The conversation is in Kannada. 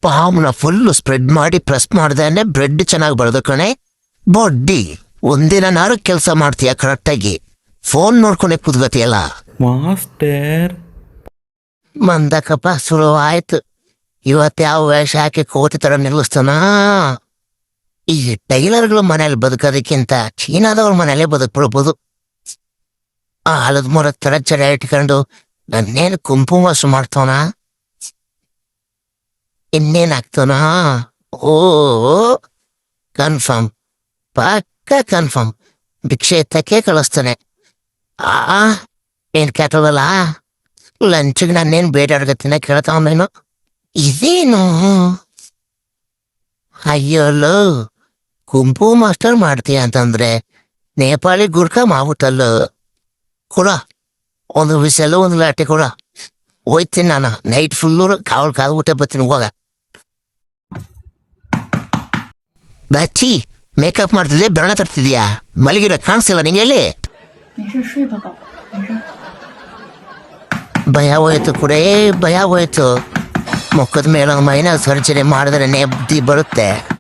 ಪಾಮ್ನ ಫುಲ್ಲು ಸ್ಪ್ರೆಡ್ ಮಾಡಿ ಪ್ರೆಸ್ ಮಾಡ್ದೆ ಬ್ರೆಡ್ ಚೆನ್ನಾಗಿ ಬರೋದು ಕಣೆ. ಬೊಡ್ಡಿ ಒಂದಿನ ನಾರು ಕೆಲಸ ಮಾಡ್ತೀಯ ಕರೆಕ್ಟಾಗಿ, ಫೋನ್ ನೋಡ್ಕೊಂಡೆ ಕುದ್ಗತಿಯಲ್ಲ ಮಾಸ್ಟರ್. ಮಂದಕಪ್ಪ ಶುರು ಆಯ್ತು. ಇವತ್ತು ಯಾವ ವೇಷ ಹಾಕಿ ಕೋತಿ ತರ ನಿಲ್ಲಿಸ್ತಾನ. ಈ ಟೈಲರ್ಗಳು ಮನೇಲಿ ಬದುಕೋದಕ್ಕಿಂತ ಚೀನಾದವ್ರ ಮನೇಲೆ ಬದುಕ್ಬಿಡ್ಬೋದು. ಆಲದ ಮೊರ ತರ ಚರ ಇಟ್ಕೊಂಡು ನನ್ನೇನು ಕುಂಕುಮಾಸು ಮಾಡ್ತಾನ, ಇನ್ನೇನ್ ಆಗ್ತಾನ. ಓ ಕನ್ಫರ್ಮ್, ಪಕ್ಕ ಕನ್ಫರ್ಮ್ ಭಿಕ್ಷೆ ಎತ್ತಕ್ಕೆ ಕಳಿಸ್ತಾನೆ. ಏನ್ ಕೇಳ್ತದಲ್ಲ, ಲಂಚ್ಗೆ ನಾನೇನು ಬೇಟಾಡ್ಗತ್ತಿನ ಕೇಳ್ತಾವನೇನು. ಇದೇನು ಅಯ್ಯೋಲ್ಲೋ, ಕುಂಪು ಮಾಸ್ಟರ್ ಮಾಡ್ತೀಯ ಅಂತಂದ್ರೆ ನೇಪಾಳಿ ಗುರ್ಕ ಮಾಡ್ಬಿಟ್ಟಲ್ಲೋ. ಕೊಡ ಒಂದು ವಿಸಲು ಒಂದು ಲಾಟೆ ಕೊಡ, ಹೋಯ್ತೀನಿ ನಾನು. ನೈಟ್ ಫುಲ್ಲು ಕಾದ್ಬಿಟ್ಟೆ ಬರ್ತೀನಿ. ಹೋಗ ಬಚ್ಚಿ, ಮೇಕಪ್ ಮಾಡ್ತಿದ್ದೆ, ಬೆರಳ ತರ್ತಿದ್ಯಾ, ಮಲಗಿರೋ ಕಾಣಿಸ್ತಿಲ್ಲ ನಿಂಗೆ ಹೇಳಿ. 没事，睡吧，宝宝，没事。 ಭಯ ಹೋಯ್ತು ಕುಡೇ, ಭಯ ಹೋಯ್ತು. ಮುಖದ ಮೇಲೆ ಮೈನ ಸರ್ಜರಿ ಮಾಡಿದ್ರೆ ನೆಮ್ಮದಿ ಬರುತ್ತೆ.